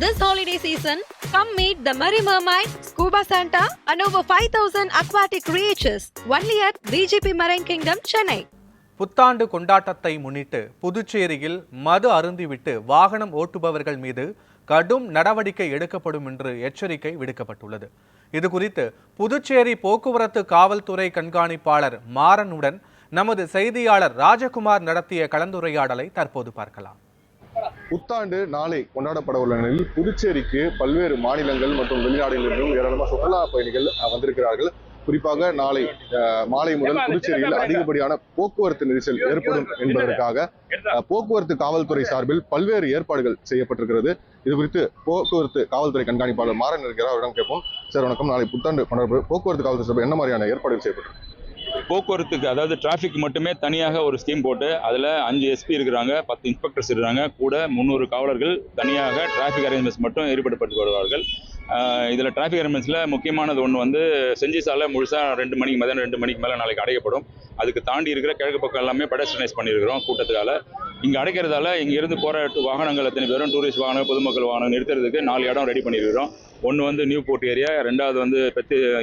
This holiday season, come meet the Merry Mermaid, Scuba Santa and over 5,000 aquatic creatures only at BGP Marine Kingdom, Chennai. புத்தாண்டு கொண்டாட்டத்தை முன்னிட்டு புதுச்சேரியில் மது அருந்திவிட்டு வாகனம் ஓட்டுபவர்கள் மீது கடும் நடவடிக்கை எடுக்கப்படும் என்று எச்சரிக்கை விடுக்கப்பட்டுள்ளது. இதுகுறித்து புதுச்சேரி போக்குவரத்து காவல்துறை கண்காணிப்பாளர் மாறனுடன் நமது செய்தியாளர் ராஜகுமார் நடத்திய கலந்துரையாடலை தற்போது பார்க்கலாம். புத்தாண்டு நாளை கொண்டாடப்பட உள்ள நிலையில் புதுச்சேரிக்கு பல்வேறு மாநிலங்கள் மற்றும் வெளிநாடுகளிலிருந்தும் ஏராளமான சுற்றுலா பயணிகள் வந்திருக்கிறார்கள். குறிப்பாக நாளை மாலை முதல் புதுச்சேரியில் அதிகப்படியான போக்குவரத்து நெரிசல் ஏற்படும் என்பதற்காக போக்குவரத்து காவல்துறை சார்பில் பல்வேறு ஏற்பாடுகள் செய்யப்பட்டிருக்கிறது. இது குறித்து போக்குவரத்து காவல்துறை கண்காணிப்பாளர் மாறன் இருக்கிறார், அவரிடம் கேட்போம். சார் வணக்கம். நாளை புத்தாண்டு கொண்டாட போக்குவரத்து காவல்துறை சார்பில் என்ன மாதிரியான ஏற்பாடுகள் செய்யப்பட்டிருக்கு? போக்குவரத்துக்கு அதாவது டிராஃபிக் மட்டுமே தனியாக ஒரு ஸ்கீம் போட்டு அதில் 5 எஸ்பி இருக்கிறாங்க, 10 இன்ஸ்பெக்டர்ஸ் இருக்கிறாங்க, கூட 300 காவலர்கள் தனியாக டிராஃபிக் அரேஞ்ச்மெண்ட்ஸ் மட்டும் ஈடுபடுத்தப்பட்டு வருவார்கள். இதில் டிராஃபிக் அரேஞ்ச்மெண்ட்ஸில் முக்கியமானது ஒன்று வந்து செஞ்சி சாலை முழுசாக 2 மணிக்கு மதியம் 2 மணிக்கு மேலே நாளைக்கு அடைக்கப்படும். அதுக்கு தாண்டி இருக்கிற கிழக்கு பக்கம் எல்லாமே பெடஸ்ட்ரியனைஸ் பண்ணியிருக்கிறோம் கூட்டத்துக்கால. இங்கே அடைக்கிறதால இங்கேருந்து போகிற வாகனங்கள் எத்தனை பேரும் டூரிஸ்ட் வாகனம் பொதுமக்கள் வாகனம் நிறுத்துறதுக்கு 4 இடம் ரெடி பண்ணியிருக்கிறோம். ஒன்று வந்து நியூ போர்ட் ஏரியா, 2வது வந்து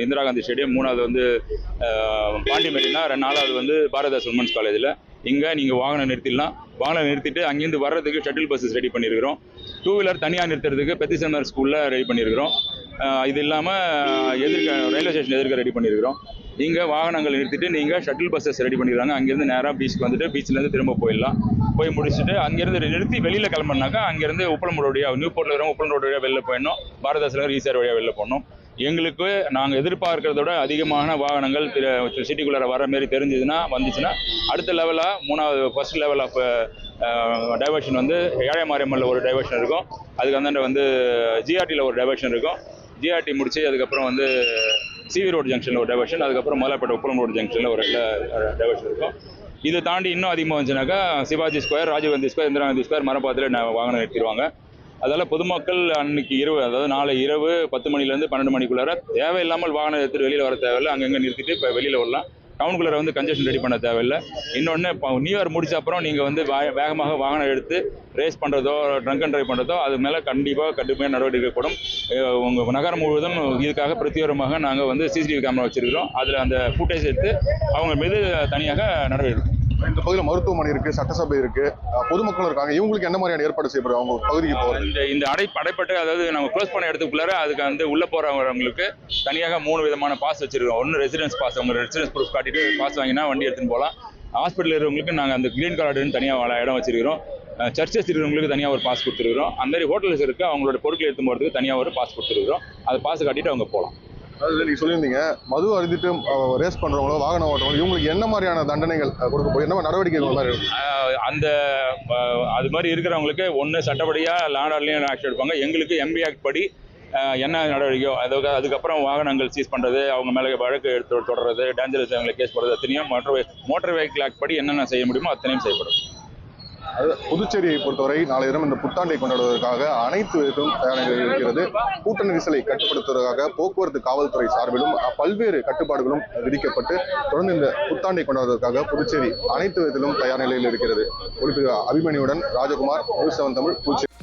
இந்திரா காந்தி ஸ்டேடியம், 3வது வந்து பாண்டி மெரினா, 4வது வந்து பாரதாஸ் உமன்ஸ் காலேஜில். இங்கே நீங்கள் வாகனம் நிறுத்திடலாம். வாகனம் நிறுத்திட்டு அங்கேருந்து வர்றதுக்கு ஷட்டில் பஸ்ஸஸ் ரெடி பண்ணியிருக்கிறோம். 2 வீலர் தனியாக நிறுத்துறதுக்கு பெத்திசந்தர் ஸ்கூலில் ரெடி பண்ணியிருக்கிறோம். இது இல்லாமல் ரயில்வே ஸ்டேஷன் எதிர்க்க ரெடி பண்ணியிருக்கிறோம். இங்கே வாகனங்கள் நிறுத்திட்டு நீங்கள் ஷட்டில் பஸ்ஸஸ் ரெடி பண்ணிடுறாங்க. அங்கேருந்து நேராக பீச்சுக்கு வந்துட்டு பீச்சிலேருந்து திரும்ப போயிடலாம். போய் முடிச்சுட்டு அங்கேருந்து நிறுத்தி வெளியில் கிளம்புனாக்கா அங்கேருந்து உப்பளம் ரோடு வழியாக நியூ போர்ட்டில் இருக்கிற உப்பளம் ரோடு வழியாக வெளில போயிடணும். பாரதாசில் ஈசார் வழியாக வெளில போகணும். எங்களுக்கு நாங்கள் எதிர்பார்க்கிறதோட அதிகமான வாகனங்கள் சிட்டிக்குள்ளே வர மாரி தெரிஞ்சதுன்னா வந்துச்சுன்னா அடுத்த லெவலாக ஃபர்ஸ்ட் லெவல் ஆஃப் டைவர்ஷன் வந்து ஏழை மாரியம்மனில் ஒரு டைவர்ஷன் இருக்கும். அதுக்கு அந்தாண்ட வந்து ஜிஆர்டியில் ஒரு டைவர்ஷன் இருக்கும். ஜிஆர்டி முடிச்சு அதுக்கப்புறம் வந்து சிவி ரோடு ஜங்ஷனில் ஒரு டைவர்ஷன், அதுக்கப்புறம் மலைப்பேட்டை உப்பளம் ரோடு ஜங்ஷனில் ஒரு டைவர்ஷன் இருக்கும். இதை தாண்டி இன்னும் அதிகமாக வந்துச்சுனாக்கா Shivaji square, Rajiv Gandhi square, Indira Gandhi square, மரப்பாத்தில் வாகனம் நிறுத்திடுவாங்க. அதால் பொதுமக்கள் அன்னைக்கு இரவு, அதாவது நாளை இரவு 10 மணிலேருந்து 12 மணிக்குள்ளார தேவையில்லாமல் வாகனம் எடுத்துட்டு வெளியில் வர தேவையில்லை. அங்கங்கே நிறுத்திட்டு இப்போ வெளியில் வரலாம். டவுனுக்குள்ளே வந்து கன்ஜெஷன் ரெடி பண்ண தேவையில்லை. இன்னொன்று இப்போ நியூ இயர் முடிச்ச அப்புறம் நீங்கள் வந்து வேகமாக வாகனம் எடுத்து ரேஸ் பண்ணுறதோ ட்ரங்க் அண்ட் ட்ரைவ் பண்ணுறதோ அது மேலே கடுமையாக நடவடிக்கை எடுக்கப்படும். உங்கள் நகரம் முழுவதும் இதுக்காக பிரத்யேகமாக நாங்கள் வந்து சிசிடிவி கேமரா வச்சுருக்கிறோம். அதில் அந்த ஃபுட்டேஜ் எடுத்து அவங்க மீது தனியாக நடவடிக்கை எடுக்கும். இந்த பகுதியில் மருத்துவமனை இருக்கு, சட்டசபை இருக்கு, பொதுமக்கள் இருக்காங்க. இவங்களுக்கு என்ன மாதிரியான ஏற்பாடு செய்யப்படும் அவங்க பகுதிக்கு போகிறது? இந்த அடைப்பட்டு அதாவது நம்ம க்ளோஸ் பண்ண இடத்துக்குள்ளார அதுக்கு வந்து உள்ள போறவங்களுக்கு தனியாக 3 விதமான பாஸ் வச்சிருக்கோம். ஒன்று ரெசிடென்ஸ் பாஸ், அவங்க ரெசிடென்ஸ் ப்ரூஃப் காட்டிட்டு பாஸ் வாங்கினா வண்டி எடுத்துன்னு போகலாம். ஹாஸ்பிட்டல் இருக்கிறவங்களுக்கு நாங்கள் அந்த கிரீன் கார்டுன்னு தனியாக இடம் வச்சிருக்கிறோம். சர்ச்சஸ் இருக்கிறவங்களுக்கு தனியாக ஒரு பாஸ் கொடுத்துருக்கிறோம். அந்த மாதிரி ஹோட்டல்ஸ் இருக்கு, அவங்களோட பொருட்கள் எடுத்து போகிறதுக்கு தனியாக ஒரு பாஸ் கொடுத்துருக்கிறோம். அது பாஸ் காட்டிட்டு அவங்க போகலாம். அதாவது நீங்கள் சொல்லியிருந்தீங்க மது அருந்திட்டு ரேஸ் பண்ணுறவங்களோ வாகனம் ஓட்டுறவங்களோ இவங்களுக்கு என்ன மாதிரியான தண்டனைகள் கொடுக்க போய் என்ன நடவடிக்கைகள் மாதிரி அந்த அது மாதிரி இருக்கிறவங்களுக்கு ஒன்று சட்டப்படியாக லாண்ட் ஆர்டர்லையும் ஆக்ஷன் எடுப்பாங்க. எங்களுக்கு எம்பி ஆக்ட் படி என்ன நடவடிக்கையோ அதுக்கப்புறம் வாகனங்கள் சீஸ் பண்ணுறது, அவங்க மேலே வழக்கு எடுத்து தொடர்றது, டேஞ்சரஸ் அவங்களை கேஸ் போடுறது, அத்தனையும் மோட்டார் வெஹிக்கிள் ஆக்ட் படி என்னென்ன செய்ய முடியுமோ அத்தனையும் செய்யப்படும். புதுச்சேரியை பொறுத்தவரை நாளைய தினம் இந்த புத்தாண்டை கொண்டாடுவதற்காக அனைத்து விதத்திலும் தயாரிகள் இருக்கிறது. கூட்ட நெரிசலை கட்டுப்படுத்துவதற்காக போக்குவரத்து காவல்துறை சார்பிலும் பல்வேறு கட்டுப்பாடுகளும் விதிக்கப்பட்டு தொடர்ந்து இந்த புத்தாண்டை கொண்டாடுவதற்காக புதுச்சேரி அனைத்து விதத்திலும் தயார் நிலையில் இருக்கிறது. அபிமன்யுடன் ராஜகுமார், நியூஸ் 7 தமிழ், புதுச்சேரி.